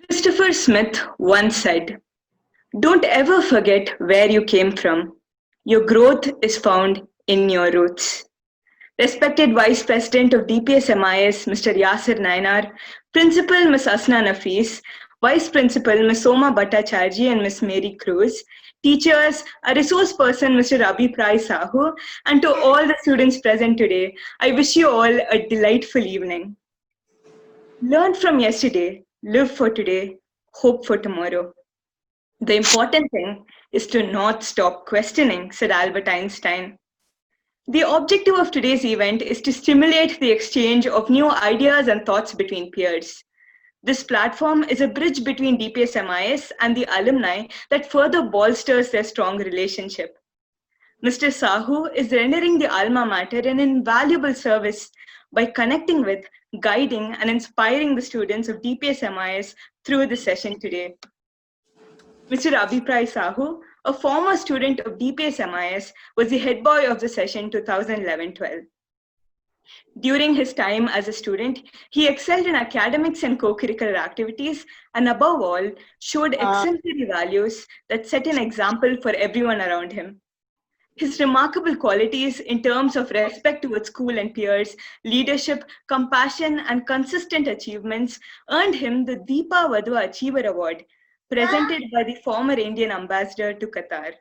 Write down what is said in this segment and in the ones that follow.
Christopher Smith once said, "Don't ever forget where you came from. Your growth is found in your roots." Respected Vice President of DPS-MIS, Mr. Yasir Nainar, Principal Ms. Asna Nafis, Vice Principal Ms. Soma Bhattacharjee and Ms. Mary Cruz, teachers, a resource person Mr. Abhipray Sahoo, and to all the students present today, I wish you all a delightful evening. Learn from yesterday, live for today, hope for tomorrow. The important thing is to not stop questioning, said Albert Einstein. The objective of today's event is to stimulate the exchange of new ideas and thoughts between peers. This platform is a bridge between DPS-MIS and the alumni that further bolsters their strong relationship. Mr. Sahu is rendering the alma mater an invaluable service by connecting with, guiding, and inspiring the students of DPS-MIS through the session today. Mr. Abhipray Sahoo, a former student of DPS-MIS, was the head boy of the session 2011-12. During his time as a student, he excelled in academics and co-curricular activities, and above all, showed exemplary values that set an example for everyone around him. His remarkable qualities in terms of respect towards school and peers, leadership, compassion, and consistent achievements earned him the Deepa Vadua Achiever Award, presented by the former Indian ambassador to Qatar.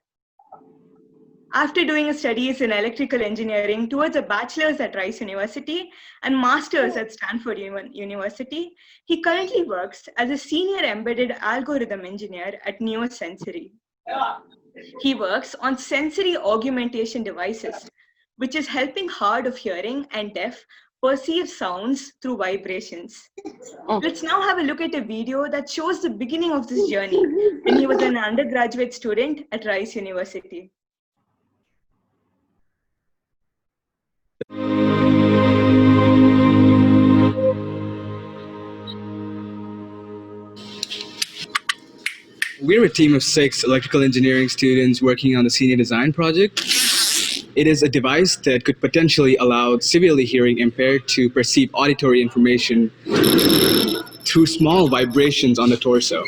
After doing his studies in electrical engineering towards a bachelor's at Rice University and master's at Stanford University, he currently works as a senior embedded algorithm engineer at NeoSensory. He works on sensory augmentation devices, which is helping hard of hearing and deaf perceive sounds through vibrations. Let's now have a look at a video that shows the beginning of this journey when he was an undergraduate student at Rice University. We're a team of 6 electrical engineering students working on the senior design project. It is a device that could potentially allow severely hearing impaired to perceive auditory information through small vibrations on the torso.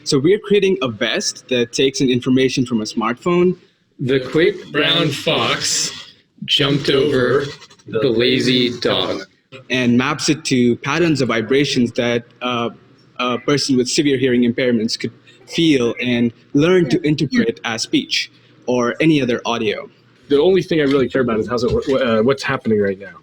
So we're creating a vest that takes in information from a smartphone. The quick brown fox jumped over the lazy dog And maps it to patterns of vibrations that a person with severe hearing impairments could feel and learn to interpret as speech or any other audio. The only thing I really care about is what's happening right now.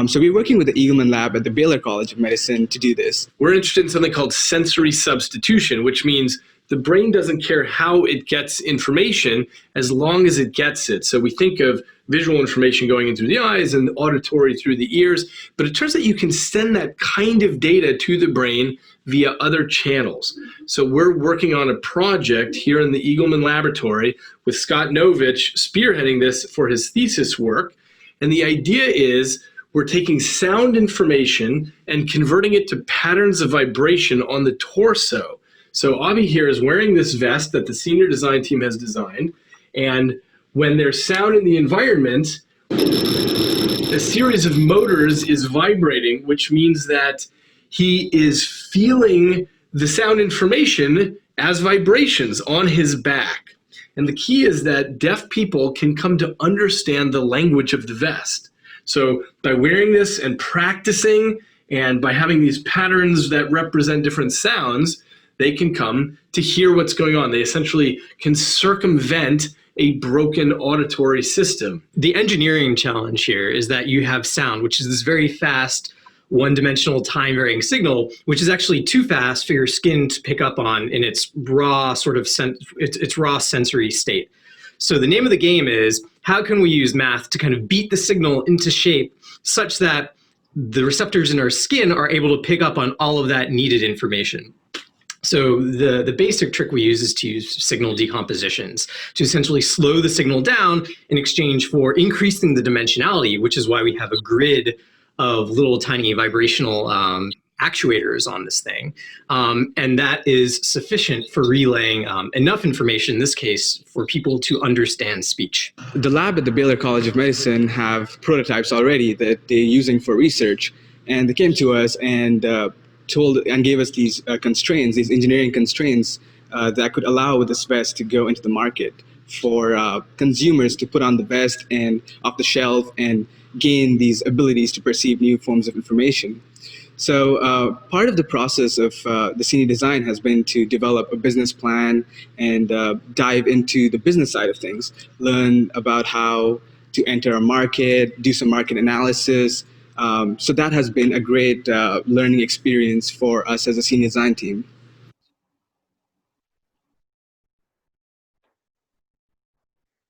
So we're working with the Eagleman Lab at the Baylor College of Medicine to do this. We're interested in something called sensory substitution, which means the brain doesn't care how it gets information as long as it gets it. So we think of visual information going in through the eyes and auditory through the ears, but it turns out you can send that kind of data to the brain via other channels. So we're working on a project here in the Eagleman Laboratory with Scott Novich spearheading this for his thesis work. And the idea is we're taking sound information and converting it to patterns of vibration on the torso. So Avi here is wearing this vest that the senior design team has designed, and when there's sound in the environment, a series of motors is vibrating, which means that he is feeling the sound information as vibrations on his back. And the key is that deaf people can come to understand the language of the vest. So by wearing this and practicing, and by having these patterns that represent different sounds, they can come to hear what's going on. They essentially can circumvent a broken auditory system. The engineering challenge here is that you have sound, which is this very fast, one-dimensional time-varying signal, which is actually too fast for your skin to pick up on in its raw its raw sensory state. So the name of the game is, how can we use math to kind of beat the signal into shape such that the receptors in our skin are able to pick up on all of that needed information? So the basic trick we use is to use signal decompositions to essentially slow the signal down in exchange for increasing the dimensionality, which is why we have a grid of little tiny vibrational actuators on this thing. And that is sufficient for relaying enough information, in this case, for people to understand speech. The lab at the Baylor College of Medicine have prototypes already that they're using for research. And they came to us and told and gave us these constraints, these engineering constraints that could allow this vest to go into the market for consumers to put on the vest and off the shelf and gain these abilities to perceive new forms of information. So part of the process of the senior design has been to develop a business plan and dive into the business side of things, learn about how to enter a market, do some market analysis. So that has been a great learning experience for us as a senior design team.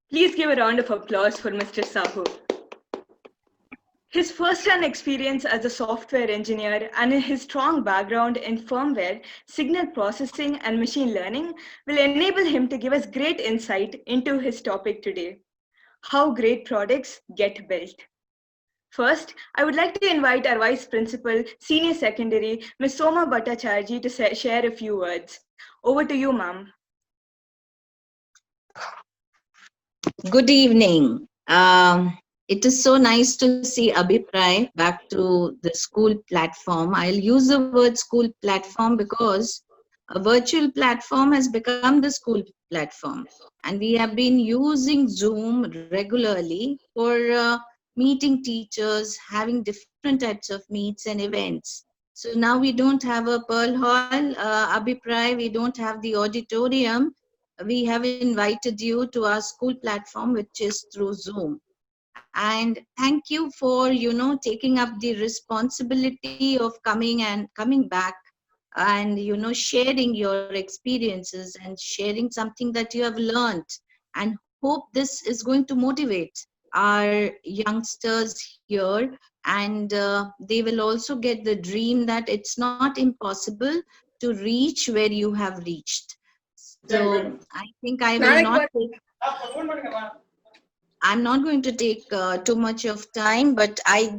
Please give a round of applause for Mr. Sahu. His first-hand experience as a software engineer and his strong background in firmware, signal processing, and machine learning will enable him to give us great insight into his topic today: how great products get built. First, I would like to invite our Vice Principal, Senior Secondary, Ms. Soma Bhattacharjee, to share a few words. Over to you, ma'am. Good evening. It is so nice to see Abhipray back to the school platform. I'll use the word school platform because a virtual platform has become the school platform. And we have been using Zoom regularly for meeting teachers, having different types of meets and events. So now we don't have a Pearl Hall, Abhipray, we don't have the auditorium. We have invited you to our school platform, which is through Zoom. And thank you for, taking up the responsibility of coming back and, sharing your experiences and sharing something that you have learned, and hope this is going to motivate our youngsters here, and they will also get the dream that it's not impossible to reach where you have reached. So I think I will not take, I'm not going to take too much of time, but I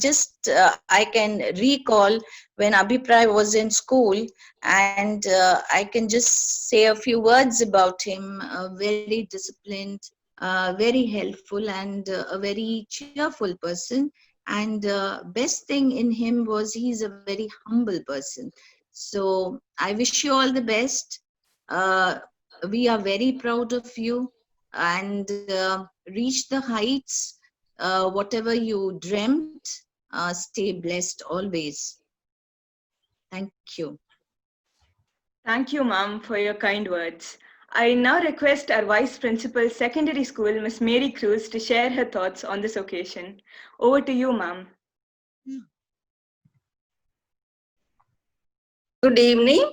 can recall when Abhipray was in school, and I can just say a few words about him. Very disciplined, very helpful, and a very cheerful person. And best thing in him was he's a very humble person. So I wish you all the best. We are very proud of you, and reach the heights, whatever you dreamt. Stay blessed always. Thank you. Thank you, ma'am, for your kind words. I now request our Vice Principal, Secondary School, Ms. Mary Cruz, to share her thoughts on this occasion. Over to you, ma'am. Good evening.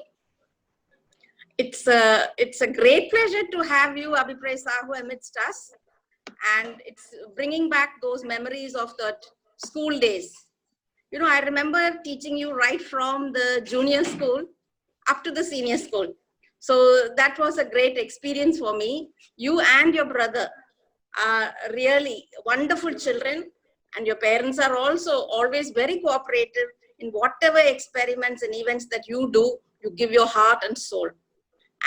It's a great pleasure to have you, Abhipray Sahoo, amidst us. And it's bringing back those memories of the school days. I remember teaching you right from the junior school up to the senior school. So that was a great experience for me. You and your brother are really wonderful children, and your parents are also always very cooperative in whatever experiments and events that you do. You give your heart and soul.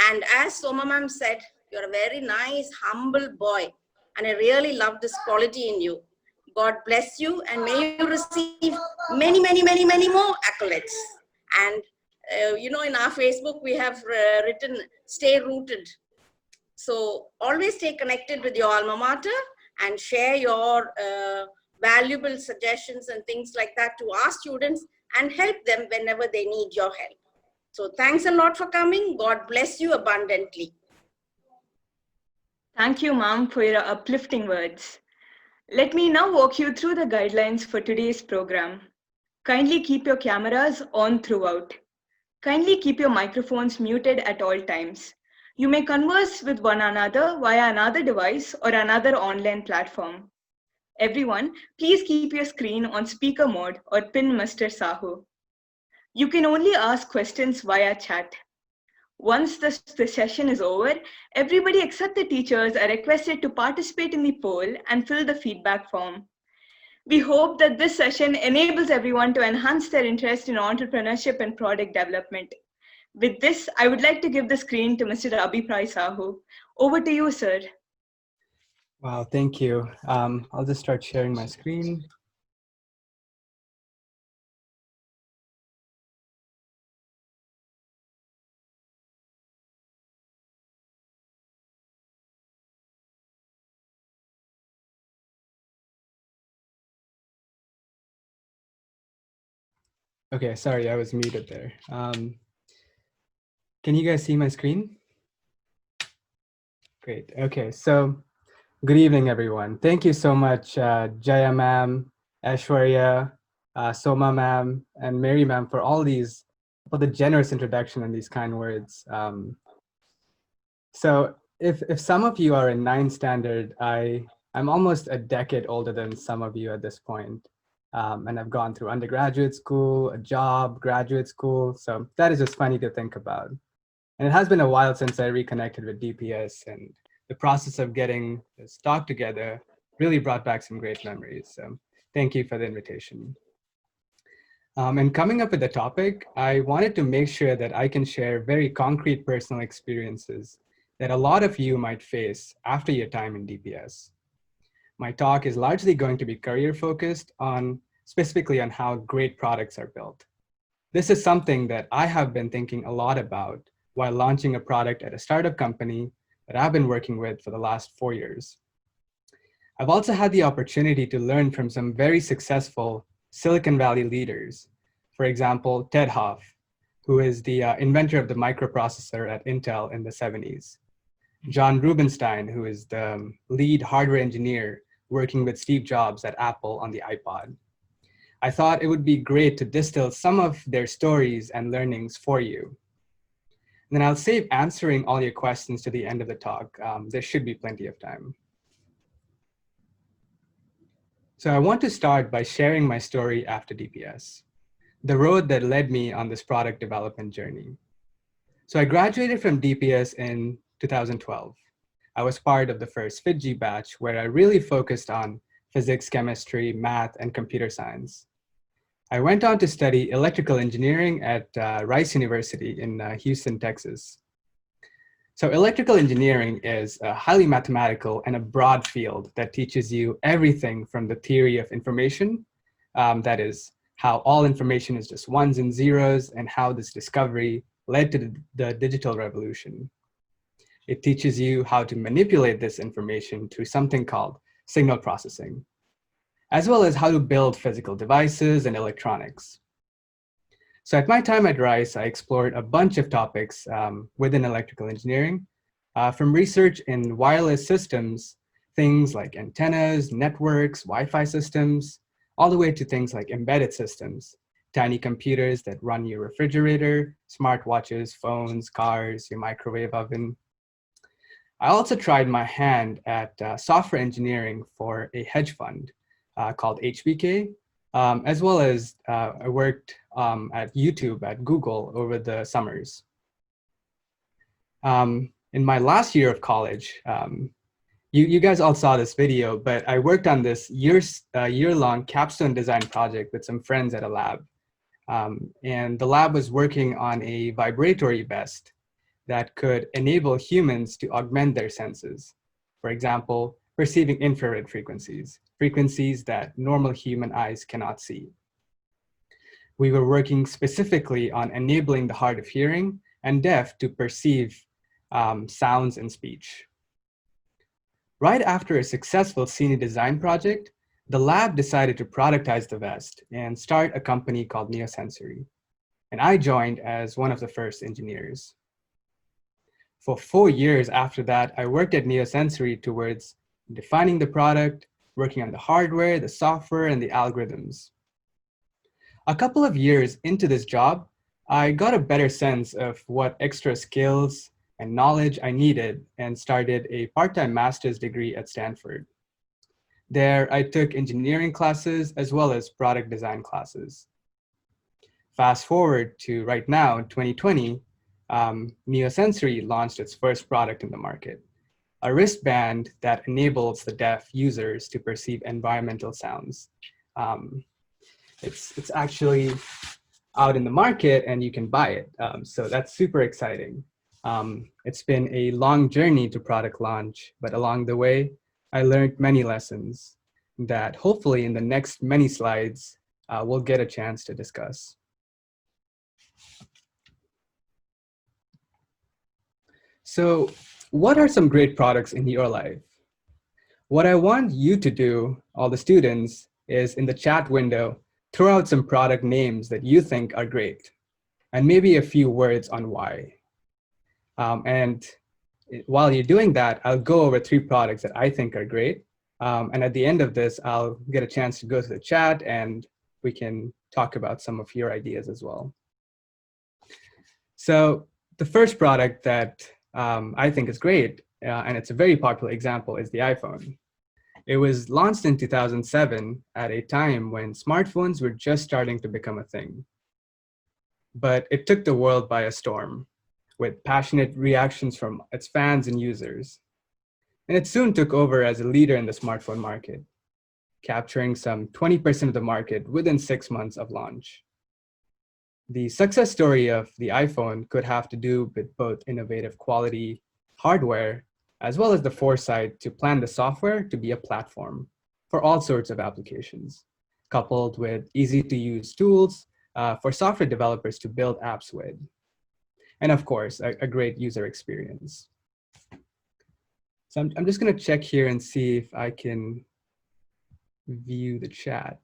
And as Soma ma'am said, you're a very nice, humble boy. And I really love this quality in you. God bless you, and may you receive many, many, many, many more accolades. And, in our Facebook, we have written, stay rooted. So always stay connected with your alma mater and share your valuable suggestions and things like that to our students, and help them whenever they need your help. So thanks a lot for coming. God bless you abundantly. Thank you, ma'am, for your uplifting words. Let me now walk you through the guidelines for today's program. Kindly keep your cameras on throughout. Kindly keep your microphones muted at all times. You may converse with one another via another device or another online platform. Everyone, please keep your screen on speaker mode or pin Mr. Sahu. You can only ask questions via chat. Once the session is over, everybody except the teachers are requested to participate in the poll and fill the feedback form. We hope that this session enables everyone to enhance their interest in entrepreneurship and product development. With this, I would like to give the screen to Mr. Abhipray Sahoo. Over to you, sir. Wow, thank you. I'll just start sharing my screen. Okay, sorry, I was muted there. Can you guys see my screen? Great. Okay, so good evening, everyone. Thank you so much, Jaya ma'am, Aishwarya, Soma ma'am, and Mary ma'am for the generous introduction and these kind words. So if some of you are in 9th standard, I'm almost a decade older than some of you at this point. And I've gone through undergraduate school, a job, graduate school. So that is just funny to think about. And it has been a while since I reconnected with DPS, and the process of getting this talk together really brought back some great memories. So thank you for the invitation. And coming up with the topic, I wanted to make sure that I can share very concrete personal experiences that a lot of you might face after your time in DPS. My talk is largely going to be career focused specifically on how great products are built. This is something that I have been thinking a lot about while launching a product at a startup company that I've been working with for the last 4 years. I've also had the opportunity to learn from some very successful Silicon Valley leaders. For example, Ted Hoff, who is the inventor of the microprocessor at Intel in the 70s. John Rubinstein, who is the lead hardware engineer working with Steve Jobs at Apple on the iPod. I thought it would be great to distill some of their stories and learnings for you. And then I'll save answering all your questions to the end of the talk. There should be plenty of time. So I want to start by sharing my story after DPS, the road that led me on this product development journey. So I graduated from DPS in 2012. I was part of the first FITG batch where I really focused on physics, chemistry, math, and computer science. I went on to study electrical engineering at Rice University in Houston, Texas. So electrical engineering is a highly mathematical and a broad field that teaches you everything from the theory of information, that is how all information is just ones and zeros, and how this discovery led to the digital revolution. It teaches you how to manipulate this information through something called signal processing, as well as how to build physical devices and electronics. So at my time at Rice, I explored a bunch of topics within electrical engineering, from research in wireless systems, things like antennas, networks, Wi-Fi systems, all the way to things like embedded systems, tiny computers that run your refrigerator, smartwatches, phones, cars, your microwave oven. I also tried my hand at software engineering for a hedge fund called HBK, as well as I worked at YouTube at Google over the summers. In my last year of college, you guys all saw this video, but I worked on this year-long capstone design project with some friends at a lab. And the lab was working on a vibratory vest that could enable humans to augment their senses. For example, perceiving infrared frequencies that normal human eyes cannot see. We were working specifically on enabling the hard of hearing and deaf to perceive sounds and speech. Right after a successful senior design project, the lab decided to productize the vest and start a company called Neosensory. And I joined as one of the first engineers. For 4 years after that, I worked at Neosensory towards defining the product, working on the hardware, the software, and the algorithms. A couple of years into this job, I got a better sense of what extra skills and knowledge I needed and started a part-time master's degree at Stanford. There, I took engineering classes as well as product design classes. Fast forward to right now, 2020, Neosensory launched its first product in the market, a wristband that enables the deaf users to perceive environmental sounds. It's actually out in the market and you can buy it. So that's super exciting. It's been a long journey to product launch, but along the way, I learned many lessons that hopefully in the next many slides, we'll get a chance to discuss. So what are some great products in your life? What I want you to do, all the students, is in the chat window, throw out some product names that you think are great, and maybe a few words on why. And while you're doing that, I'll go over 3 products that I think are great. And at the end of this, I'll get a chance to go to the chat and we can talk about some of your ideas as well. So the first product that I think is great, and it's a very popular example, is the iPhone. It was launched in 2007 at a time when smartphones were just starting to become a thing. But it took the world by a storm, with passionate reactions from its fans and users. And it soon took over as a leader in the smartphone market, capturing some 20% of the market within 6 months of launch. The success story of the iPhone could have to do with both innovative quality hardware, as well as the foresight to plan the software to be a platform for all sorts of applications, coupled with easy to use tools for software developers to build apps with. And of course, a great user experience. So I'm just gonna check here and see if I can view the chat.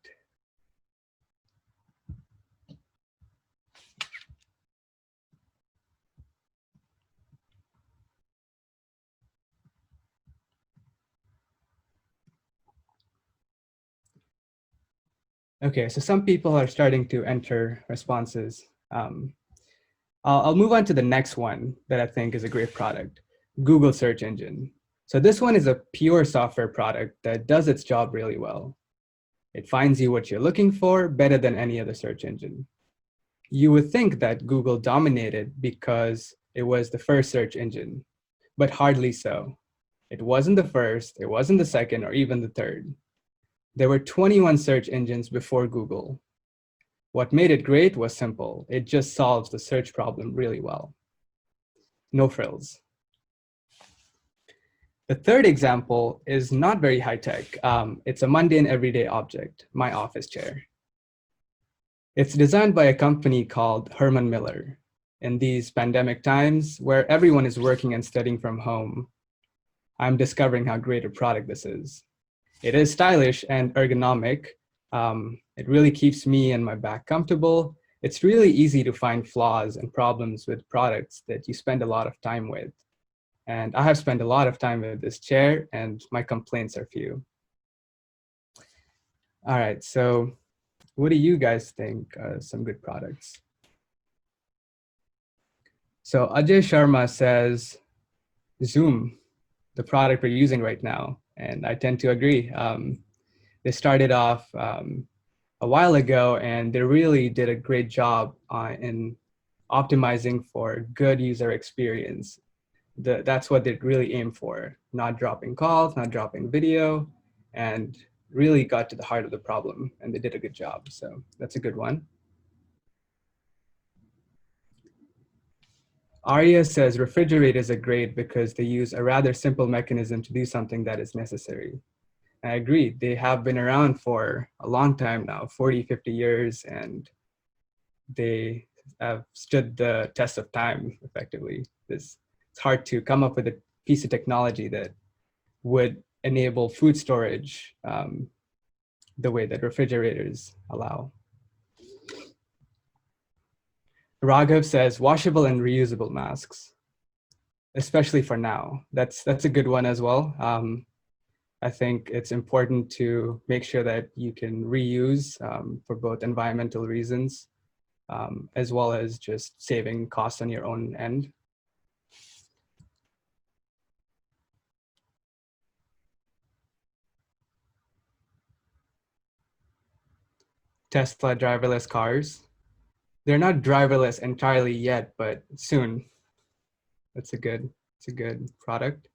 Okay, so some people are starting to enter responses. I'll move on to the next one that I think is a great product, Google search engine. So this one is a pure software product that does its job really well. It finds you what you're looking for better than any other search engine. You would think that Google dominated because it was the first search engine, but hardly so. It wasn't the first, it wasn't the second, or even the third. There were 21 search engines before Google. What made it great was simple. It just solves the search problem really well. No frills. The third example is not very high tech. It's a mundane everyday object, my office chair. It's designed by a company called Herman Miller. In these pandemic times where everyone is working and studying from home, I'm discovering how great a product this is. It is stylish and ergonomic. It really keeps me and my back comfortable. It's really easy to find flaws and problems with products that you spend a lot of time with. And I have spent a lot of time with this chair and my complaints are few. All right, so what do you guys think are some good products? So Ajay Sharma says, Zoom, the product we're using right now. And I tend to agree. They started off a while ago and they really did a great job in optimizing for good user experience. That's what they really aim for, not dropping calls, not dropping video, and really got to the heart of the problem, and they did a good job. So that's a good one. Arya says refrigerators are great because they use a rather simple mechanism to do something that is necessary. And I agree, they have been around for a long time now, 40, 50 years, and they have stood the test of time effectively. It's hard to come up with a piece of technology that would enable food storage the way that refrigerators allow. Raghav says washable and reusable masks, especially for now. That's a good one as well. I think it's important to make sure that you can reuse for both environmental reasons, as well as just saving costs on your own end. Tesla driverless cars. They're not driverless entirely yet, but soon. It's a good product.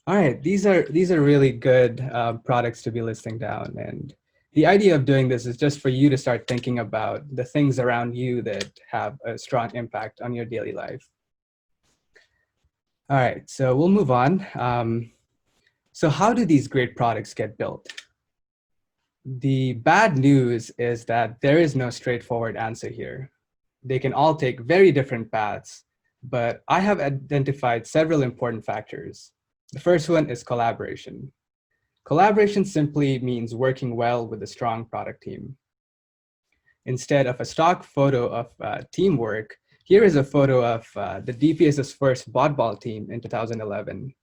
All right, these are really good products to be listing down. And the idea of doing this is just for you to start thinking about the things around you that have a strong impact on your daily life. All right, so we'll move on. So how do these great products get built? The bad news is that there is no straightforward answer here. They can all take very different paths, but I have identified several important factors. The first one is collaboration. Collaboration simply means working well with a strong product team. Instead of a stock photo of teamwork, here is a photo of the DPS's first bot-ball team in 2011.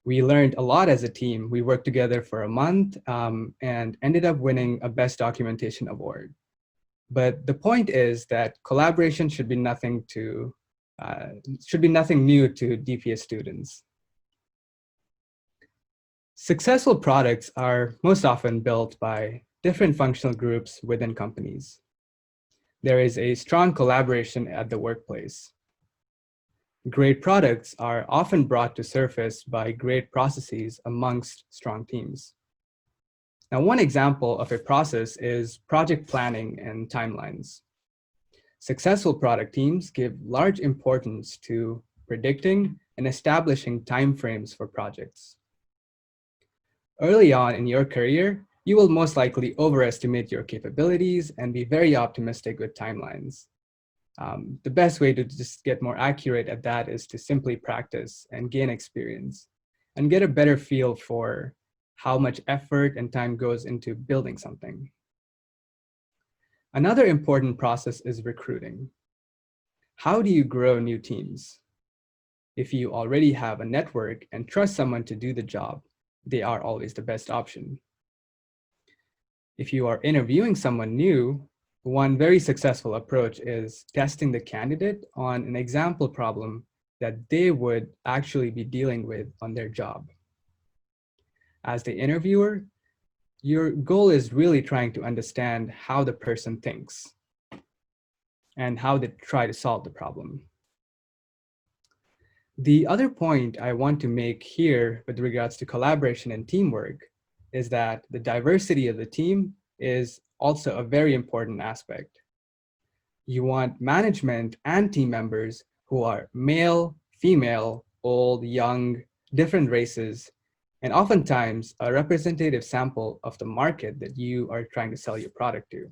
We learned a lot as a team. We worked together for a month and ended up winning a Best Documentation Award. But the point is that collaboration should be nothing new to DPS students. Successful products are most often built by different functional groups within companies. There is a strong collaboration at the workplace. Great products are often brought to surface by great processes amongst strong teams. Now, one example of a process is project planning and timelines. Successful product teams give large importance to predicting and establishing timeframes for projects. Early on in your career, you will most likely overestimate your capabilities and be very optimistic with timelines. The best way to just get more accurate at that is to simply practice and gain experience and get a better feel for how much effort and time goes into building something. Another important process is recruiting. How do you grow new teams? If you already have a network and trust someone to do the job, they are always the best option. If you are interviewing someone new, one very successful approach is testing the candidate on an example problem that they would actually be dealing with on their job. As the interviewer, your goal is really trying to understand how the person thinks and how they try to solve the problem. The other point I want to make here with regards to collaboration and teamwork is that the diversity of the team is also a very important aspect. You want management and team members who are male, female, old, young, different races, and oftentimes a representative sample of the market that you are trying to sell your product to.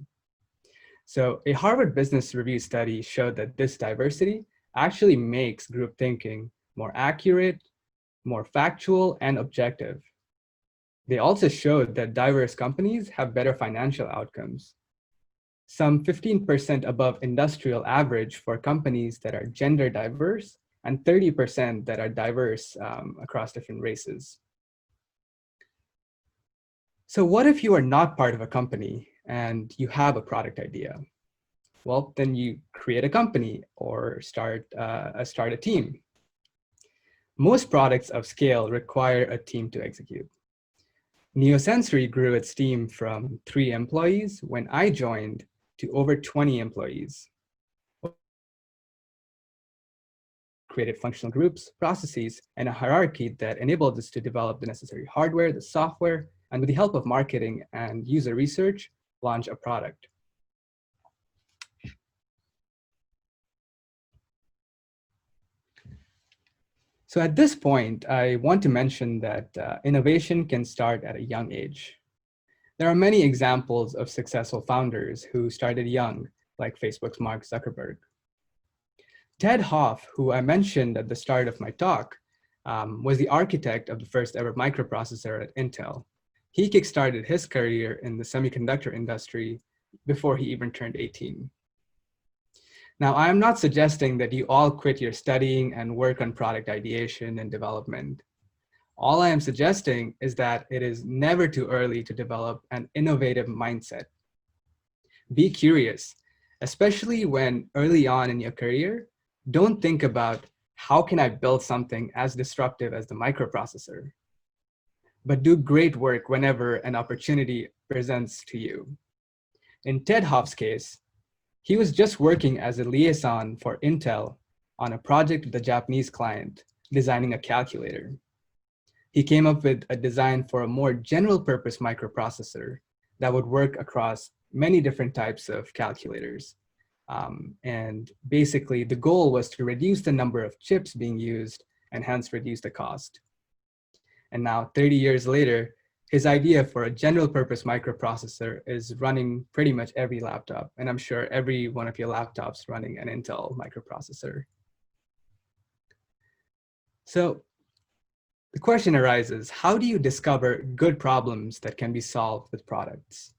So a Harvard Business Review study showed that this diversity actually makes group thinking more accurate, more factual, and objective. They also showed that diverse companies have better financial outcomes, some 15% above industrial average for companies that are gender diverse and 30% that are diverse across different races. So what if you are not part of a company and you have a product idea? Well, then you create a company or start a team. Most products of scale require a team to execute. Neosensory grew its team from 3 employees when I joined to over 20 employees. Created functional groups, processes, and a hierarchy that enabled us to develop the necessary hardware, the software, and with the help of marketing and user research, launch a product. So at this point, I want to mention that innovation can start at a young age. There are many examples of successful founders who started young, like Facebook's Mark Zuckerberg. Ted Hoff, who I mentioned at the start of my talk, was the architect of the first ever microprocessor at Intel. He kickstarted his career in the semiconductor industry before he even turned 18. Now, I am not suggesting that you all quit your studying and work on product ideation and development. All I am suggesting is that it is never too early to develop an innovative mindset. Be curious, especially when early on in your career. Don't think about how can I build something as disruptive as the microprocessor, but do great work whenever an opportunity presents to you. In Ted Hoff's case, he was just working as a liaison for Intel on a project with a Japanese client, designing a calculator. He came up with a design for a more general purpose microprocessor that would work across many different types of calculators. And basically the goal was to reduce the number of chips being used and hence reduce the cost. And now 30 years later, his idea for a general purpose microprocessor is running pretty much every laptop. And I'm sure every one of your laptops running an Intel microprocessor. So The question arises, how do you discover good problems that can be solved with products?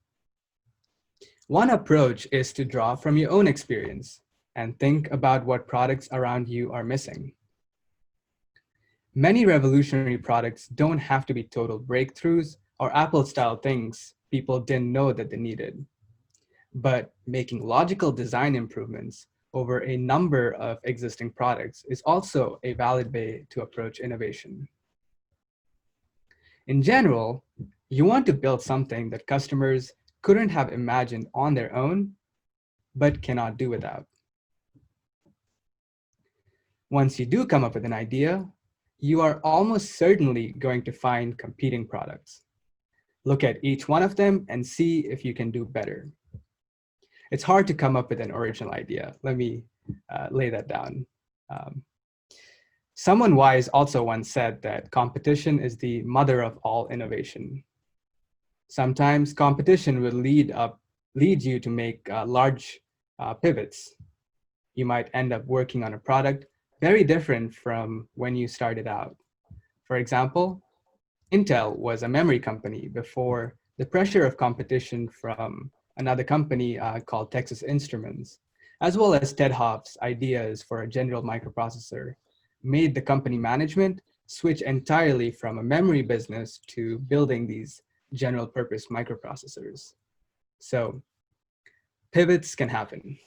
One approach is to draw from your own experience and think about what products around you are missing. Many revolutionary products don't have to be total breakthroughs or Apple-style things people didn't know that they needed. But making logical design improvements over a number of existing products is also a valid way to approach innovation. In general, you want to build something that customers couldn't have imagined on their own, but cannot do without. Once you do come up with an idea, you are almost certainly going to find competing products. Look at each one of them and see if you can do better. It's hard to come up with an original idea. Let me lay that down. Someone wise also once said that competition is the mother of all innovation. Sometimes competition will lead you to make large pivots. You might end up working on a product very different from when you started out. For example, Intel was a memory company before the pressure of competition from another company called Texas Instruments, as well as Ted Hoff's ideas for a general microprocessor, made the company management switch entirely from a memory business to building these general purpose microprocessors. So pivots can happen.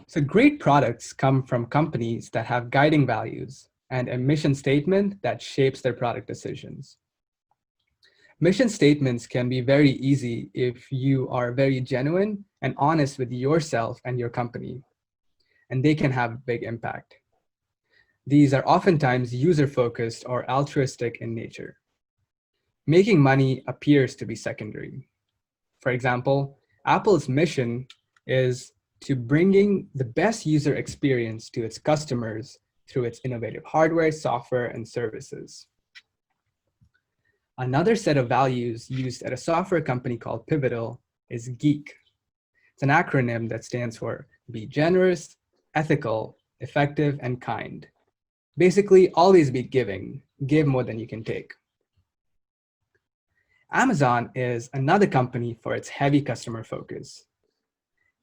So great products come from companies that have guiding values and a mission statement that shapes their product decisions. Mission statements can be very easy if you are very genuine and honest with yourself and your company, and they can have a big impact. These are oftentimes user-focused or altruistic in nature. Making money appears to be secondary. For example, Apple's mission is to bringing the best user experience to its customers through its innovative hardware, software, and services. Another set of values used at a software company called Pivotal is GEEK. It's an acronym that stands for be generous, ethical, effective, and kind. Basically, always be giving. Give more than you can take. Amazon is another company for its heavy customer focus.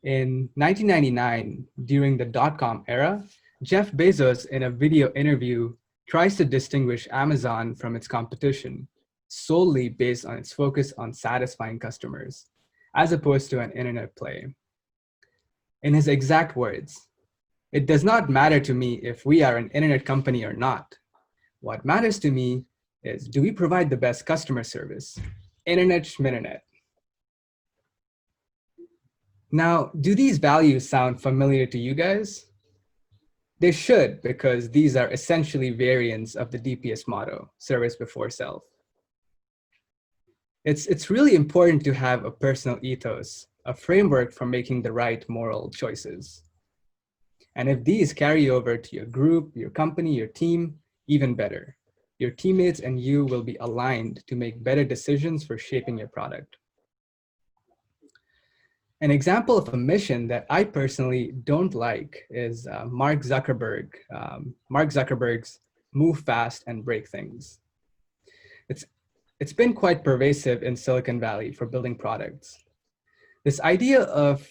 In 1999, during the dot-com era, Jeff Bezos, in a video interview, tries to distinguish Amazon from its competition solely based on its focus on satisfying customers, as opposed to an internet play. In his exact words, "It does not matter to me if we are an internet company or not. What matters to me is, do we provide the best customer service? Internet schminternet." Now, do these values sound familiar to you guys? They should, because these are essentially variants of the DPS motto, service before self. It's really important to have a personal ethos, a framework for making the right moral choices. And if these carry over to your group, your company, your team, even better. Your teammates and you will be aligned to make better decisions for shaping your product. An example of a mission that I personally don't like is Mark Zuckerberg's move fast and break things. It's been quite pervasive in Silicon Valley for building products. This idea of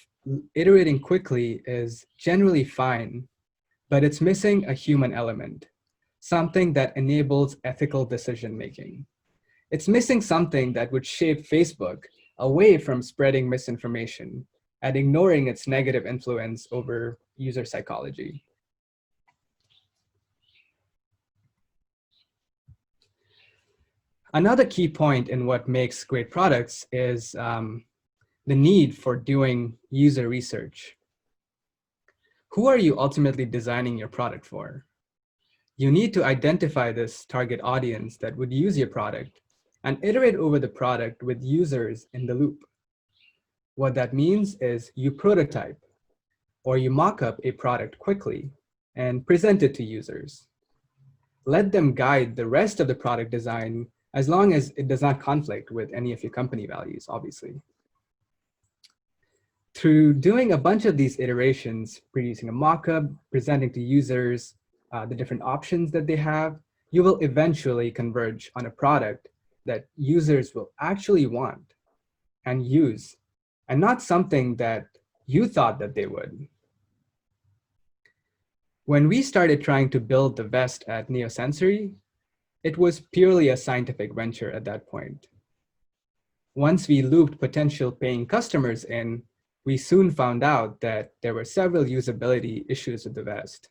iterating quickly is generally fine, but it's missing a human element, something that enables ethical decision-making. It's missing something that would shape Facebook away from spreading misinformation and ignoring its negative influence over user psychology. Another key point in what makes great products is the need for doing user research. Who are you ultimately designing your product for? You need to identify this target audience that would use your product and iterate over the product with users in the loop. What that means is you prototype or you mock up a product quickly and present it to users. Let them guide the rest of the product design as long as it does not conflict with any of your company values, obviously. Through doing a bunch of these iterations, producing a mock-up, presenting to users the different options that they have, you will eventually converge on a product that users will actually want and use, and not something that you thought that they would. When we started trying to build the vest at Neosensory, it was purely a scientific venture at that point. Once we looped potential paying customers in, we soon found out that there were several usability issues with the vest.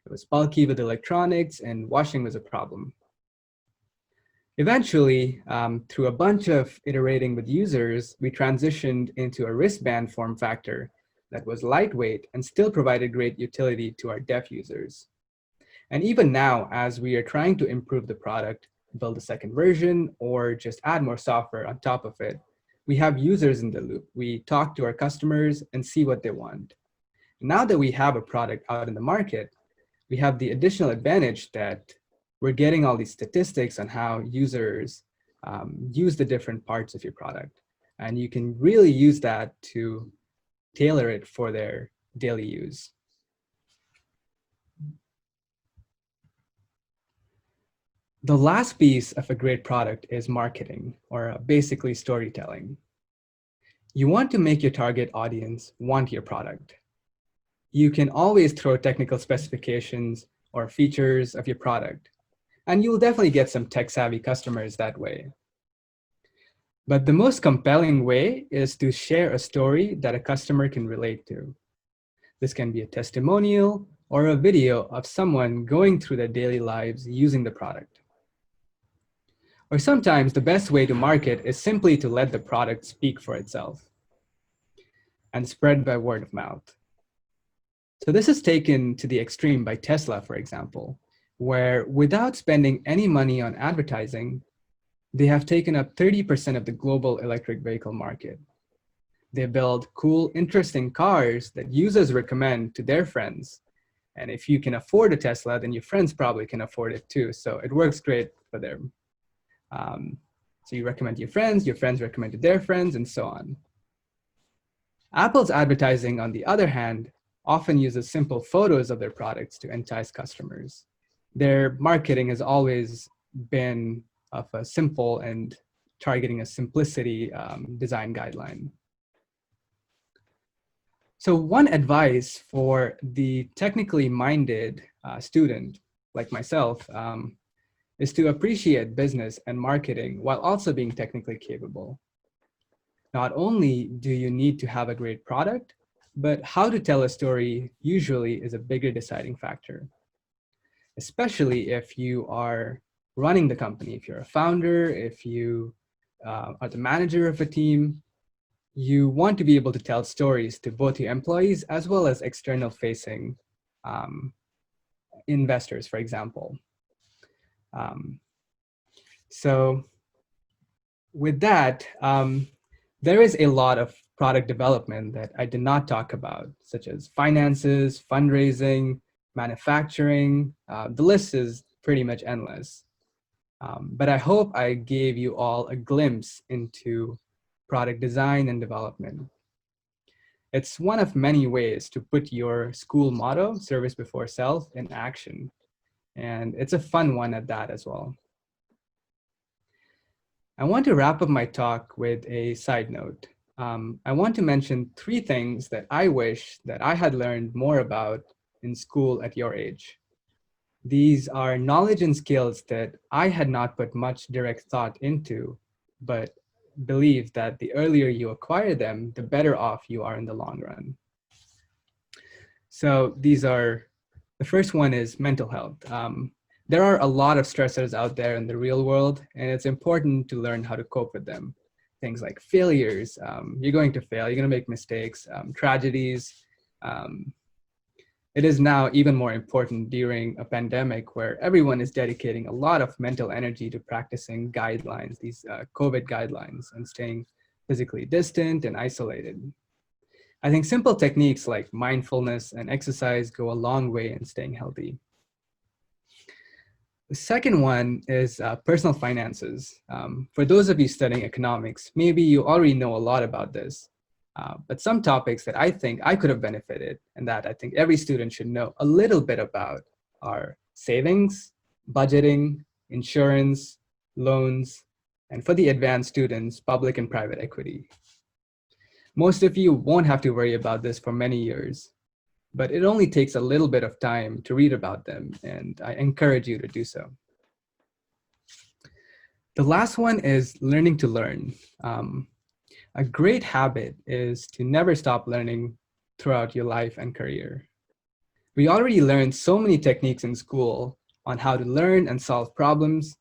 It was bulky with electronics and washing was a problem. Eventually, through a bunch of iterating with users, we transitioned into a wristband form factor that was lightweight and still provided great utility to our deaf users. And even now, as we are trying to improve the product, build a second version, or just add more software on top of it, we have users in the loop. We talk to our customers and see what they want. Now that we have a product out in the market, we have the additional advantage that we're getting all these statistics on how users use the different parts of your product. And you can really use that to tailor it for their daily use. The last piece of a great product is marketing, or basically storytelling. You want to make your target audience want your product. You can always throw technical specifications or features of your product, and you'll definitely get some tech-savvy customers that way. But the most compelling way is to share a story that a customer can relate to. This can be a testimonial or a video of someone going through their daily lives using the product. Or sometimes the best way to market is simply to let the product speak for itself and spread by word of mouth. So this is taken to the extreme by Tesla, for example, where without spending any money on advertising, they have taken up 30% of the global electric vehicle market. They build cool, interesting cars that users recommend to their friends. And if you can afford a Tesla, then your friends probably can afford it too. So it works great for them. So you recommend to your friends recommend to their friends, and so on. Apple's advertising, on the other hand, often uses simple photos of their products to entice customers. Their marketing has always been of a simple and targeting a simplicity design guideline. So one advice for the technically minded student like myself is to appreciate business and marketing while also being technically capable. Not only do you need to have a great product, but how to tell a story usually is a bigger deciding factor, especially if you are running the company. If you're a founder, if you are the manager of a team, you want to be able to tell stories to both your employees as well as external facing investors, for example. So with that, there is a lot of product development that I did not talk about, such as finances, fundraising, manufacturing. The list is pretty much endless. But I hope I gave you all a glimpse into product design and development. It's one of many ways to put your school motto, service before self, in action. And it's a fun one at that as well. I want to wrap up my talk with a side note. I want to mention 3 things that I wish that I had learned more about in school at your age. These are knowledge and skills that I had not put much direct thought into, but believe that the earlier you acquire them, the better off you are in the long run. So these are, the first one is mental health. There are a lot of stressors out there in the real world, and it's important to learn how to cope with them. Things like failures, you're going to fail, you're going to make mistakes, tragedies. It is now even more important during a pandemic where everyone is dedicating a lot of mental energy to practicing guidelines, these COVID guidelines, and staying physically distant and isolated. I think simple techniques like mindfulness and exercise go a long way in staying healthy. The second one is personal finances. For those of you studying economics, maybe you already know a lot about this, But some topics that I think I could have benefited and that I think every student should know a little bit about are savings, budgeting, insurance, loans, and for the advanced students, public and private equity. Most of you won't have to worry about this for many years, but it only takes a little bit of time to read about them, and I encourage you to do so. The last one is learning to learn. A great habit is to never stop learning throughout your life and career. We already learned so many techniques in school on how to learn and solve problems,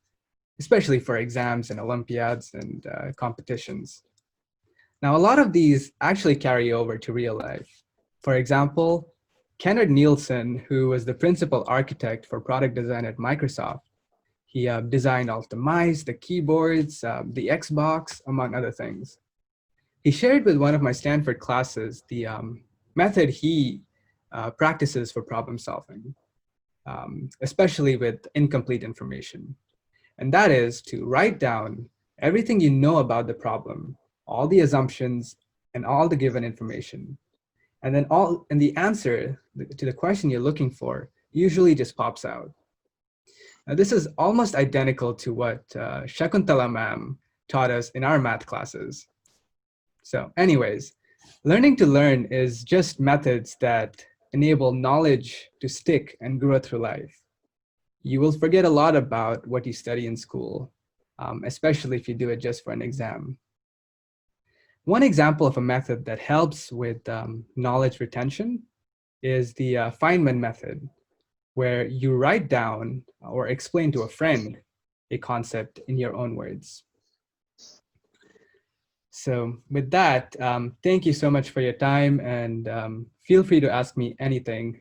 especially for exams and Olympiads and competitions. Now, a lot of these actually carry over to real life. For example, Kenneth Nielsen, who was the principal architect for product design at Microsoft, he designed all the mice, the keyboards, the Xbox, among other things. He shared with one of my Stanford classes the method he practices for problem solving, especially with incomplete information. And that is to write down everything you know about the problem, all the assumptions, and all the given information. And then the answer to the question you're looking for usually just pops out. Now, this is almost identical to what Shakuntala ma'am taught us in our math classes. So anyways, learning to learn is just methods that enable knowledge to stick and grow through life. You will forget a lot about what you study in school, especially if you do it just for an exam. One example of a method that helps with knowledge retention is the Feynman method, where you write down or explain to a friend a concept in your own words. So with that, thank you so much for your time, and feel free to ask me anything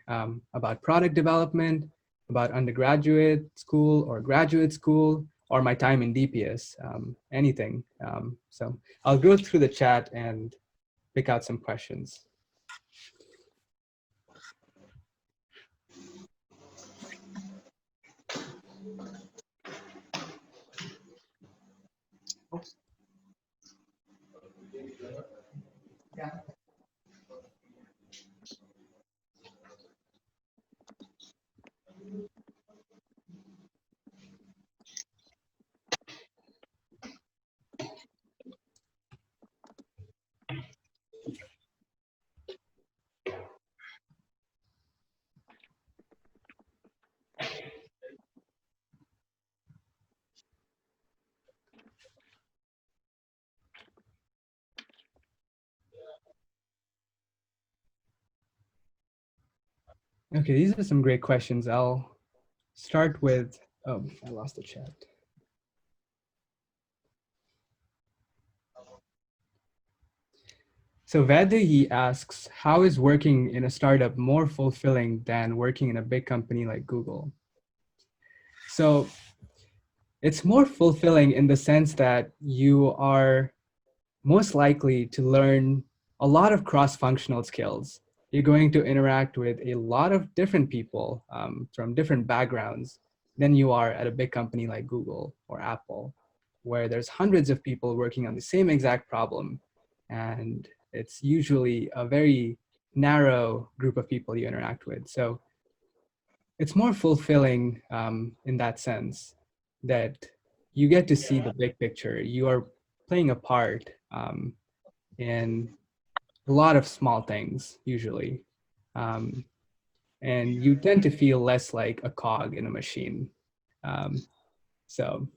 about product development, about undergraduate school or graduate school, or my time in DPS, anything. So I'll go through the chat and pick out some questions. Okay, these are some great questions. I'll start with, oh, I lost the chat. So Vaidehi asks, how is working in a startup more fulfilling than working in a big company like Google? So it's more fulfilling in the sense that you are most likely to learn a lot of cross-functional skills. You're going to interact with a lot of different people from different backgrounds than you are at a big company like Google or Apple, where there's hundreds of people working on the same exact problem. And it's usually a very narrow group of people you interact with. So it's more fulfilling in that sense that you get to see the big picture. You are playing a part in a lot of small things usually. And you tend to feel less like a cog in a machine. So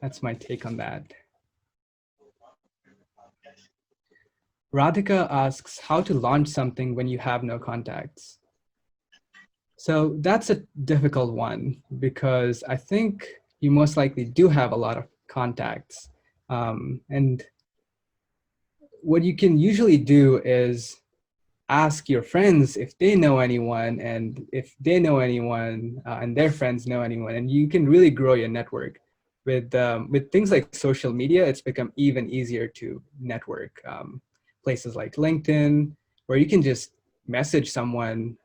that's my take on that. Radhika asks how to launch something when you have no contacts. So that's a difficult one because I think you most likely do have a lot of contacts. And what you can usually do is ask your friends if they know anyone, and if they know anyone and their friends know anyone, and you can really grow your network. With things like social media, it's become even easier to network. Places like LinkedIn, where you can just message someone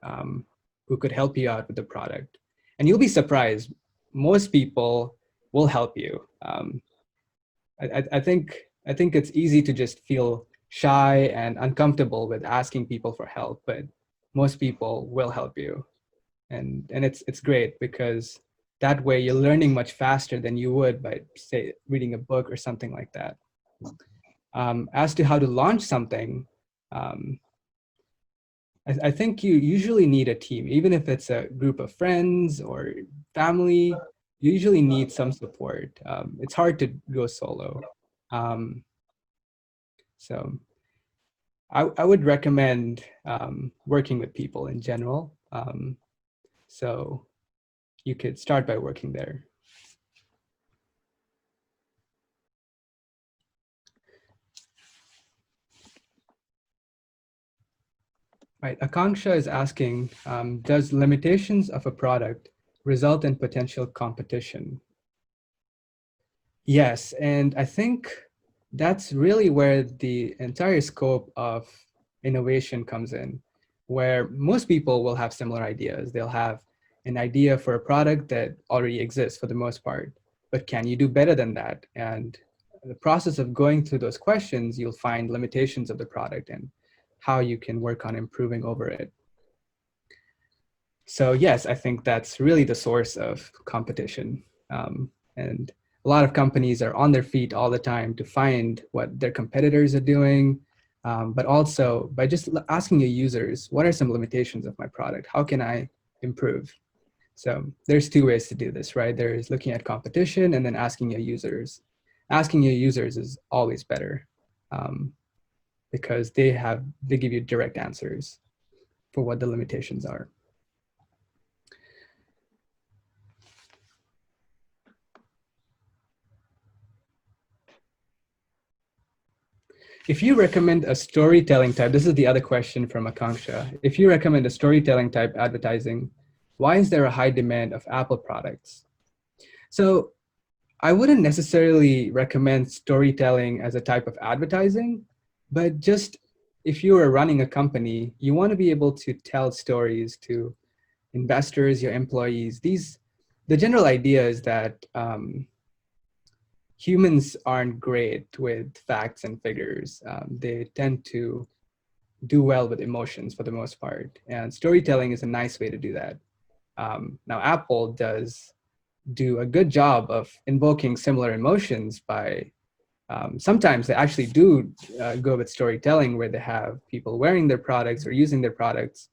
who could help you out with the product. And you'll be surprised, most people will help you. I think it's easy to just feel shy and uncomfortable with asking people for help, but most people will help you. And it's great because that way you're learning much faster than you would by, say, reading a book or something like that. As to how to launch something, I think you usually need a team, even if it's a group of friends or family, you usually need some support. It's hard to go solo. So I would recommend working with people in general. So you could start by working there. Right, Akanksha is asking, does limitations of a product result in potential competition? Yes, and I think that's really where the entire scope of innovation comes in, where most people will have similar ideas. They'll have an idea for a product that already exists for the most part, but can you do better than that? And the process of going through those questions, you'll find limitations of the product and how you can work on improving over it. So yes, I think that's really the source of competition. And a lot of companies are on their feet all the time to find what their competitors are doing, but also by just asking your users, what are some limitations of my product? How can I improve? So there's two ways to do this, right? There's looking at competition and then asking your users. Asking your users is always better because they give you direct answers for what the limitations are. If you recommend a storytelling type, this is the other question from Akanksha. If you recommend a storytelling type advertising, why is there a high demand of Apple products? So I wouldn't necessarily recommend storytelling as a type of advertising, but just if you are running a company, you want to be able to tell stories to investors, your employees. The general idea is that humans aren't great with facts and figures. They tend to do well with emotions for the most part. And storytelling is a nice way to do that. Now, Apple does do a good job of invoking similar emotions by, sometimes they actually do go with storytelling where they have people wearing their products or using their products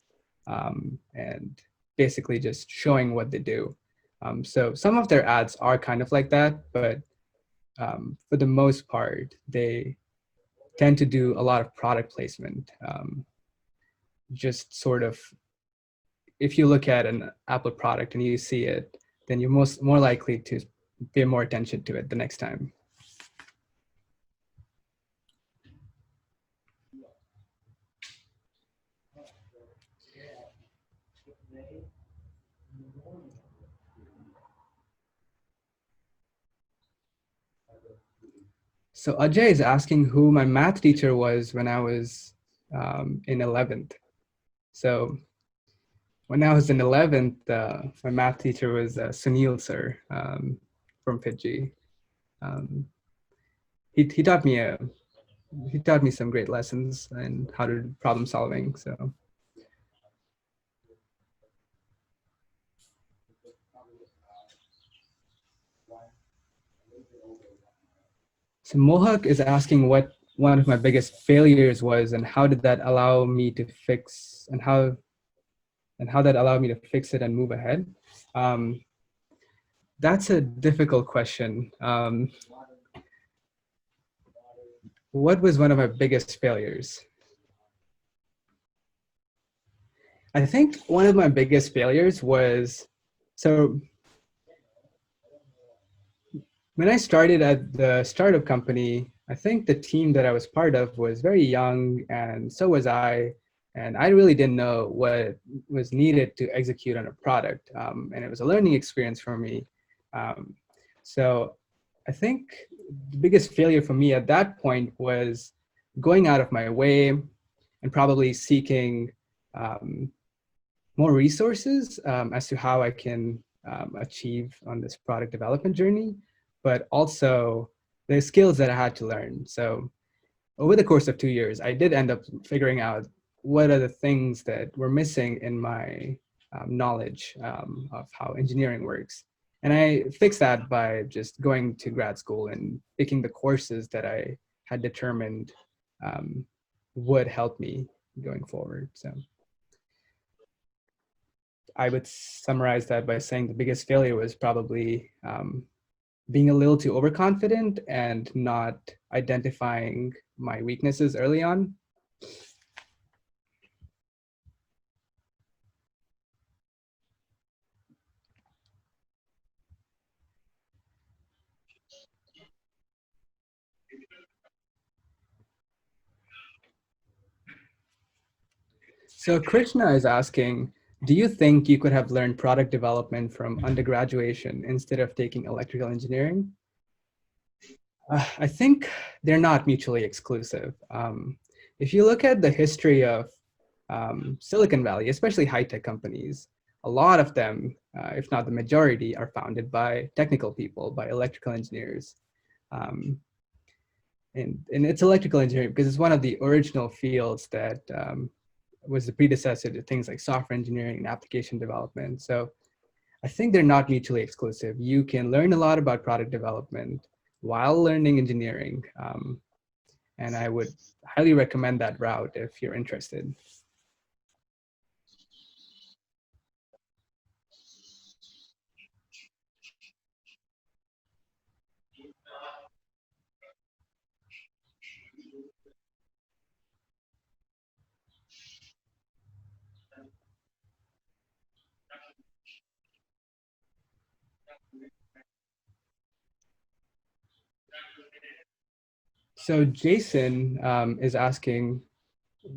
and basically just showing what they do. So some of their ads are kind of like that, but for the most part, they tend to do a lot of product placement. Just sort of, if you look at an Apple product and you see it, then you're more likely to pay more attention to it the next time. So Ajay is asking who my math teacher was when I was in 11th. So when I was in 11th, my math teacher was Sunil sir from Fiji. He taught me some great lessons and how to do problem solving. So Mohak is asking what one of my biggest failures was and how did that allow me to fix and how that allowed me to fix it and move ahead. That's a difficult question. What was one of my biggest failures? I think one of my biggest failures was, so when I started at the startup company, I think the team that I was part of was very young and so was I. And I really didn't know what was needed to execute on a product. And it was a learning experience for me. So I think the biggest failure for me at that point was going out of my way and probably seeking more resources as to how I can achieve on this product development journey, but also the skills that I had to learn. So over the course of 2 years, I did end up figuring out what are the things that were missing in my knowledge of how engineering works. And I fixed that by just going to grad school and picking the courses that I had determined would help me going forward. So I would summarize that by saying the biggest failure was probably being a little too overconfident and not identifying my weaknesses early on. So Krishna is asking, do you think you could have learned product development from undergraduation instead of taking electrical engineering? I think they're not mutually exclusive. If you look at the history of Silicon Valley, especially high-tech companies, a lot of them, if not the majority, are founded by technical people, by electrical engineers. And it's electrical engineering because it's one of the original fields that was the predecessor to things like software engineering and application development. So I think they're not mutually exclusive. You can learn a lot about product development while learning engineering. And I would highly recommend that route if you're interested. So Jason is asking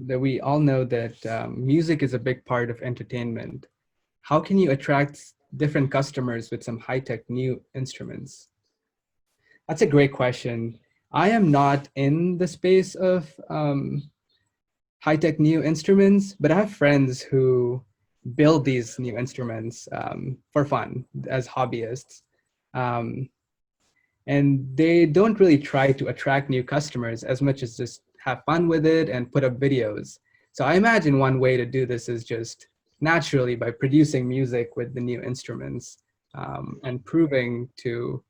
that we all know that music is a big part of entertainment. How can you attract different customers with some high-tech new instruments? That's a great question. I am not in the space of high-tech new instruments, but I have friends who build these new instruments for fun as hobbyists. And they don't really try to attract new customers as much as just have fun with it and put up videos. So I imagine one way to do this is just naturally by producing music with the new instruments and proving to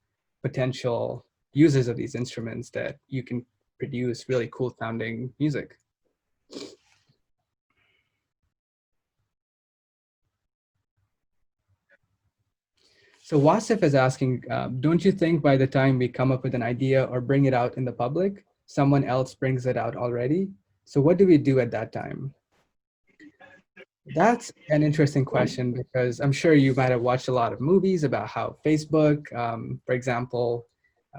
potential users of these instruments that you can produce really cool sounding music. So Wasif is asking, don't you think by the time we come up with an idea or bring it out in the public, someone else brings it out already? So what do we do at that time? That's an interesting question because I'm sure you might have watched a lot of movies about how Facebook, for example,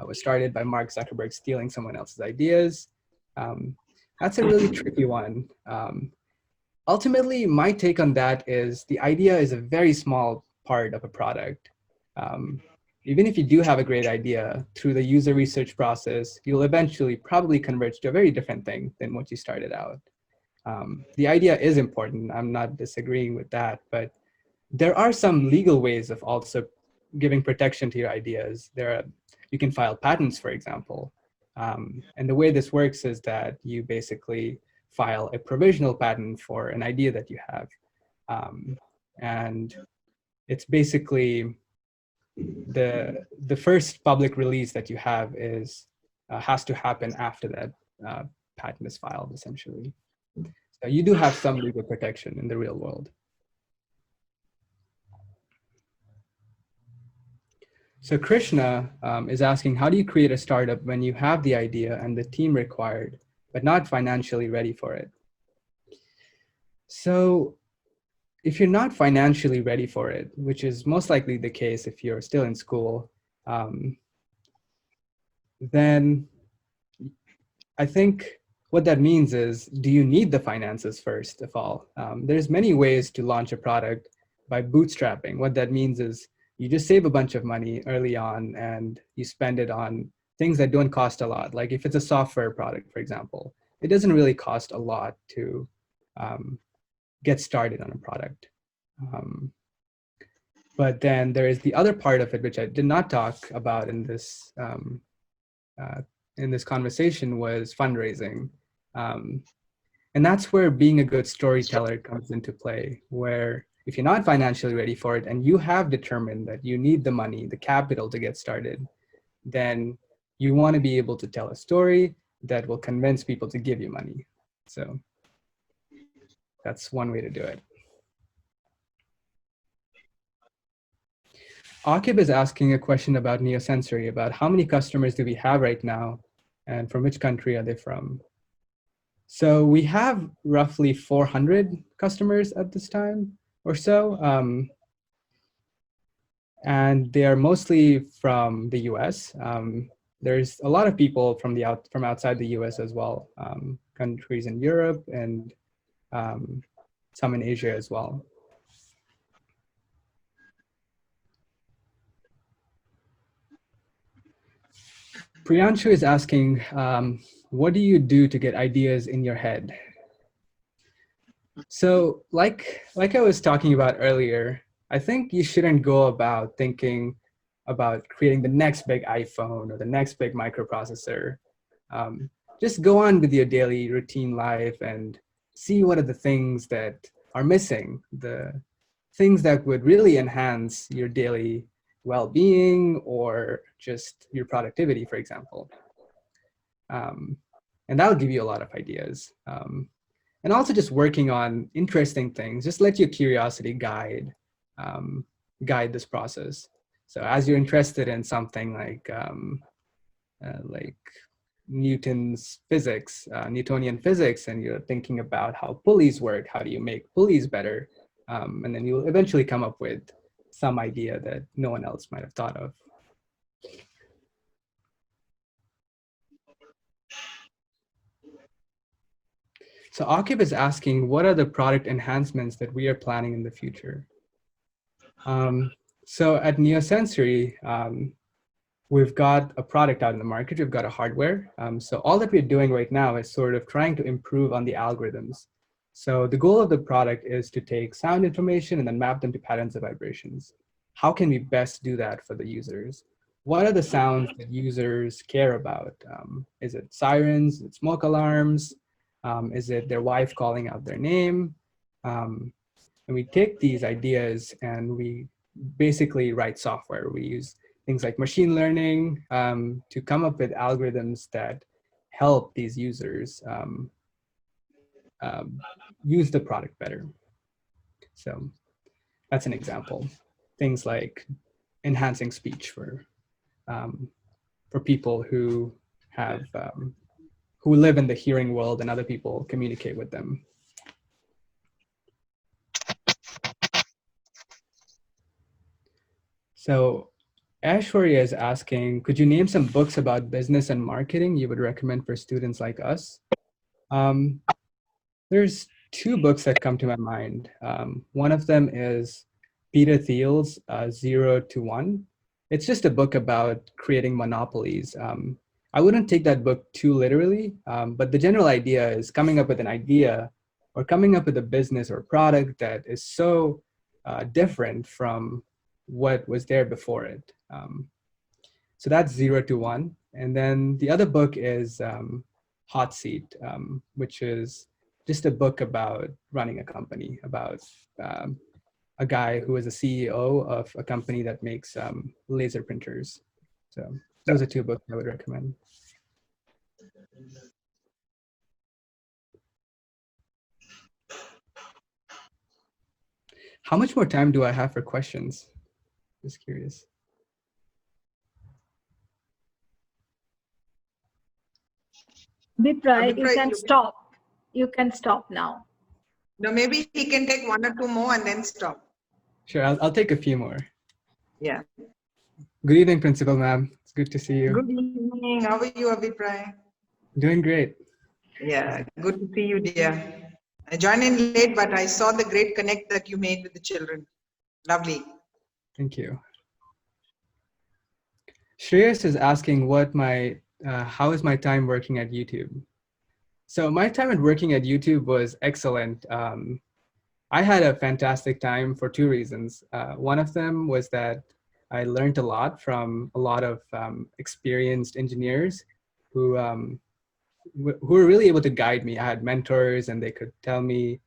was started by Mark Zuckerberg stealing someone else's ideas. That's a really tricky one. Ultimately, my take on that is the idea is a very small part of a product. Even if you do have a great idea, through the user research process, you'll eventually probably converge to a very different thing than what you started out. The idea is important. I'm not disagreeing with that, but there are some legal ways of also giving protection to your ideas. You can file patents, for example. And the way this works is that you basically file a provisional patent for an idea that you have. And it's basically the first public release that you have has to happen after that patent is filed, essentially. So you do have some legal protection in the real world. So Krishna is asking, how do you create a startup when you have the idea and the team required, but not financially ready for it? So if you're not financially ready for it, which is most likely the case if you're still in school, then I think what that means is, do you need the finances first of all? There's many ways to launch a product by bootstrapping. What that means is you just save a bunch of money early on and you spend it on things that don't cost a lot. Like if it's a software product, for example, it doesn't really cost a lot to get started on a product. But then there is the other part of it, which I did not talk about in this in this conversation was fundraising. And that's where being a good storyteller comes into play, where if you're not financially ready for it and you have determined that you need the money, the capital to get started, then you want to be able to tell a story that will convince people to give you money. So that's one way to do it. Akib is asking a question about Neosensory, about how many customers do we have right now and from which country are they from? So we have roughly 400 customers at this time or so. And they are mostly from the US. There's a lot of people from outside the US as well, countries in Europe and some in Asia as well. Priyanshu is asking, what do you do to get ideas in your head? So like I was talking about earlier, I think you shouldn't go about thinking about creating the next big iPhone or the next big microprocessor. Just go on with your daily routine life and see what are the things that are missing, the things that would really enhance your daily well-being or just your productivity, for example. And that'll give you a lot of ideas. And also just working on interesting things, just let your curiosity guide this process. So as you're interested in something like Newton's physics, Newtonian physics, and you're thinking about how pulleys work, how do you make pulleys better? And then you'll eventually come up with some idea that no one else might have thought of. So Akib is asking, what are the product enhancements that we are planning in the future? So at Neosensory, we've got a product out in the market, we've got a hardware. So all that we're doing right now is sort of trying to improve on the algorithms. So the goal of the product is to take sound information and then map them to patterns of vibrations. How can we best do that for the users? What are the sounds that users care about? Is it sirens, is it smoke alarms? Is it their wife calling out their name? And we take these ideas and we basically write software. We use things like machine learning to come up with algorithms that help these users use the product better. So that's an example. Things like enhancing speech for people who have who live in the hearing world and other people communicate with them. So Ashwarya is asking, could you name some books about business and marketing you would recommend for students like us? There's two books that come to my mind. One of them is Peter Thiel's 0 to 1. It's just a book about creating monopolies. I wouldn't take that book too literally, but the general idea is coming up with an idea or coming up with a business or product that is so different from what was there before it. So that's 0 to 1. And then the other book is Hot Seat, which is just a book about running a company, about a guy who is a CEO of a company that makes laser printers. So those are two books I would recommend. How much more time do I have for questions? Just curious. Abhipray, you can stop. You can stop now. No, maybe he can take one or two more and then stop. Sure, I'll take a few more. Yeah. Good evening, Principal Ma'am. It's good to see you. Good evening. How are you, Abhipray? Doing great. Yeah, good to see you, dear. I joined in late, but I saw the great connect that you made with the children. Lovely. Thank you. Shreyas is asking how is my time working at YouTube? So my time at working at YouTube was excellent. I had a fantastic time for two reasons. One of them was that I learned a lot from a lot of experienced engineers who were really able to guide me. I had mentors, and they could tell me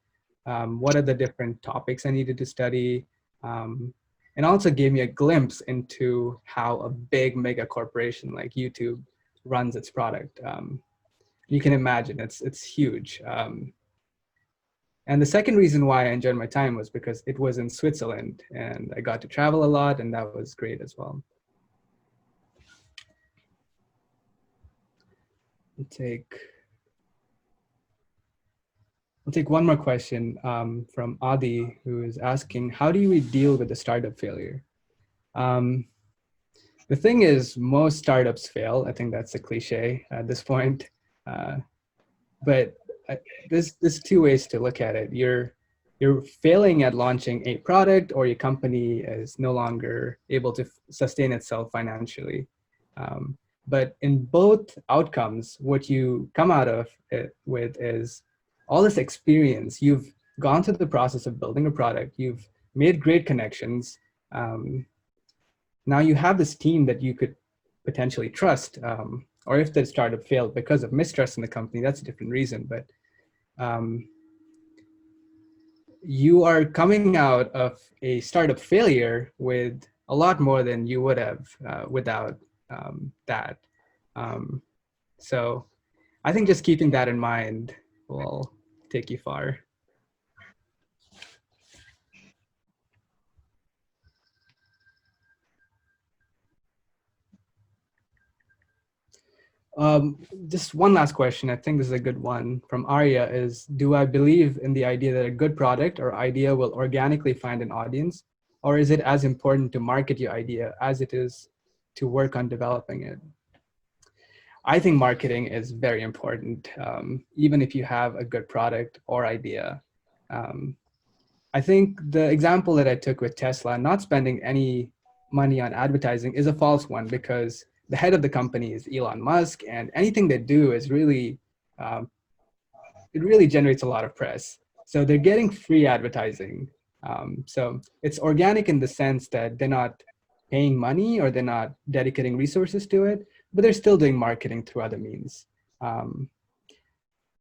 what are the different topics I needed to study, and also gave me a glimpse into how a big mega corporation like YouTube runs its product. You can imagine it's huge. And the second reason why I enjoyed my time was because it was in Switzerland, and I got to travel a lot, and that was great as well. We'll take one more question from Adi, who is asking, how do we deal with the startup failure? The thing is, most startups fail. I think that's a cliche at this point. But there's two ways to look at it. You're failing at launching a product, or your company is no longer able to sustain itself financially. But in both outcomes, what you come out of it with is all this experience. You've gone through the process of building a product. You've made great connections. Now you have this team that you could potentially trust. Or if the startup failed because of mistrust in the company, that's a different reason. But you are coming out of a startup failure with a lot more than you would have without that. So I think just keeping that in mind will take you far. Just one last question. I think this is a good one from Arya is, do I believe in the idea that a good product or idea will organically find an audience? Or is it as important to market your idea as it is to work on developing it? I think marketing is very important, even if you have a good product or idea. I think the example that I took with Tesla, not spending any money on advertising, is a false one, because the head of the company is Elon Musk, and anything they do is really, it really generates a lot of press. So they're getting free advertising. So it's organic in the sense that they're not paying money or they're not dedicating resources to it, but they're still doing marketing through other means.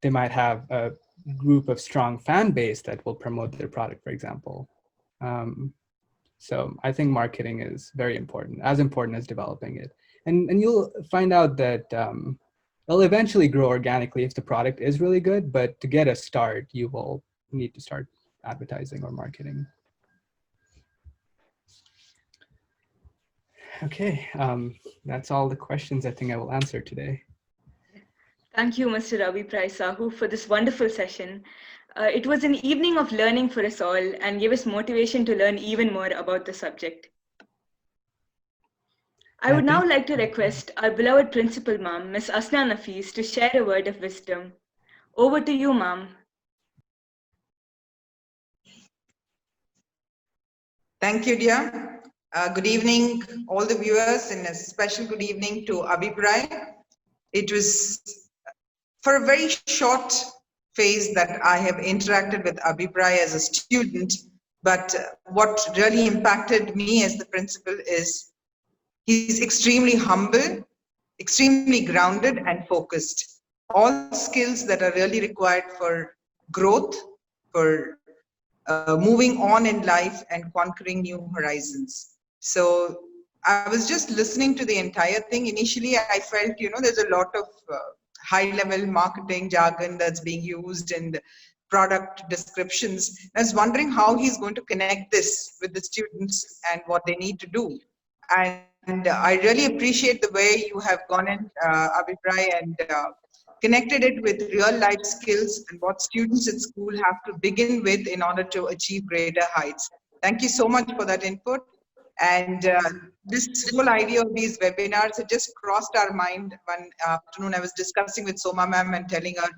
They might have a group of strong fan base that will promote their product, for example. So I think marketing is very important as developing it. And you'll find out that it'll eventually grow organically if the product is really good, but to get a start, you will need to start advertising or marketing. Okay, that's all the questions I think I will answer today. Thank you, Mr. Abhipray Sahoo, for this wonderful session. It was an evening of learning for us all and gave us motivation to learn even more about the subject. I would now like to request our beloved principal, ma'am, Ms. Asna Nafees, to share a word of wisdom. Over to you, ma'am. Thank you, dear. Good evening, all the viewers, and a special good evening to Abhipray. It was for a very short phase that I have interacted with Abhipray as a student, but what really impacted me as the principal is he's extremely humble, extremely grounded and focused. All skills that are really required for growth, for moving on in life and conquering new horizons. So I was just listening to the entire thing. Initially, I felt, there's a lot of high-level marketing jargon that's being used and product descriptions. I was wondering how he's going to connect this with the students and what they need to do. And I really appreciate the way you have gone in, Abhipray, and connected it with real-life skills and what students at school have to begin with in order to achieve greater heights. Thank you so much for that input. And this whole idea of these webinars, it just crossed our mind one afternoon. I was discussing with Soma ma'am and telling her,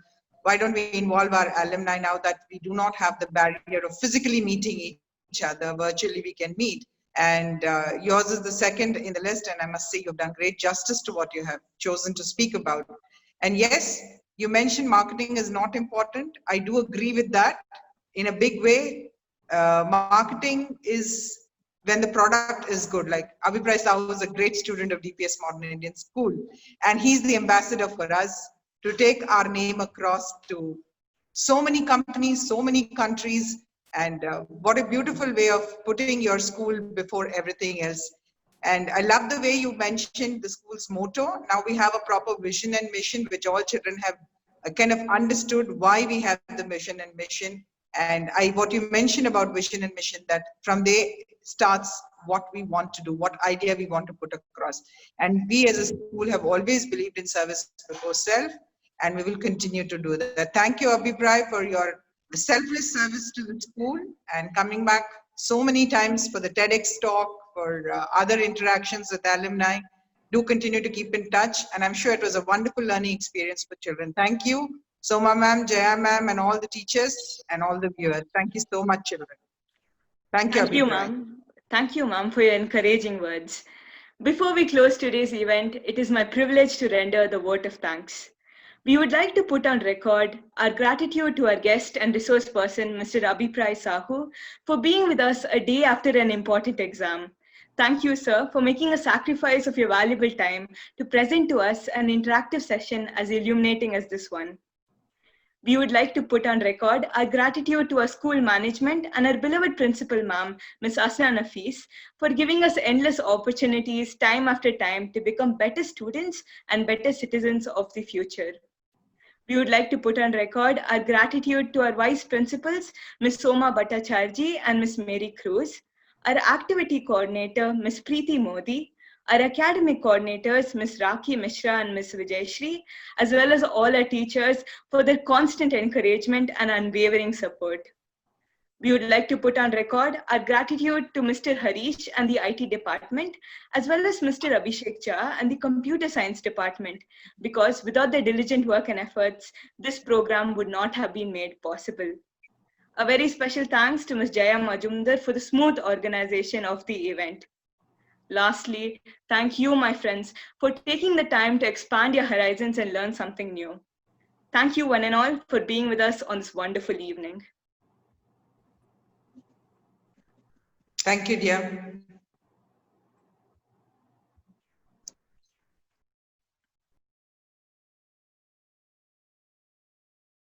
why don't we involve our alumni now that we do not have the barrier of physically meeting each other, virtually we can meet. And yours is the second in the list, and I must say you've done great justice to what you have chosen to speak about. And yes, you mentioned marketing is not important. I do agree with that in a big way. Marketing is when the product is good. Like Abhipray Sahoo is a great student of DPS Modern Indian School, and he's the ambassador for us to take our name across to so many companies, so many countries, and what a beautiful way of putting your school before everything else. And I love the way you mentioned the school's motto. Now we have a proper vision and mission, which all children have kind of understood why we have the mission and mission. And what you mentioned about vision and mission, that from there starts what we want to do, what idea we want to put across. And we as a school have always believed in service before self, and we will continue to do that. Thank you, Abhipray, for your selfless service to the school and coming back so many times for the TEDx talk, for other interactions with alumni. Do continue to keep in touch, and I'm sure it was a wonderful learning experience for children. Thank you, Soma ma'am, Jaya ma'am, and all the teachers and all the viewers. Thank you so much, children. Thank you, Thank you, Abhipray. ma'am. Thank you, ma'am, for your encouraging words. Before we close today's event, it is my privilege to render the vote of thanks. We would like to put on record our gratitude to our guest and resource person, Mr. Abhipray Sahoo, for being with us a day after an important exam. Thank you, sir, for making a sacrifice of your valuable time to present to us an interactive session as illuminating as this one. We would like to put on record our gratitude to our school management and our beloved principal, ma'am, Ms. Asna Nafis, for giving us endless opportunities time after time to become better students and better citizens of the future. We would like to put on record our gratitude to our vice principals, Ms. Soma Bhattacharjee and Ms. Mary Cruz, our activity coordinator, Ms. Preeti Modi, our academic coordinators, Ms. Rakhi Mishra and Ms. Vijayshri, as well as all our teachers for their constant encouragement and unwavering support. We would like to put on record our gratitude to Mr. Harish and the IT department, as well as Mr. Abhishek Jha and the computer science department, because without their diligent work and efforts, this program would not have been made possible. A very special thanks to Ms. Jaya Majumdar for the smooth organization of the event. Lastly, thank you, my friends, for taking the time to expand your horizons and learn something new. Thank you one and all for being with us on this wonderful evening. Thank you, dear.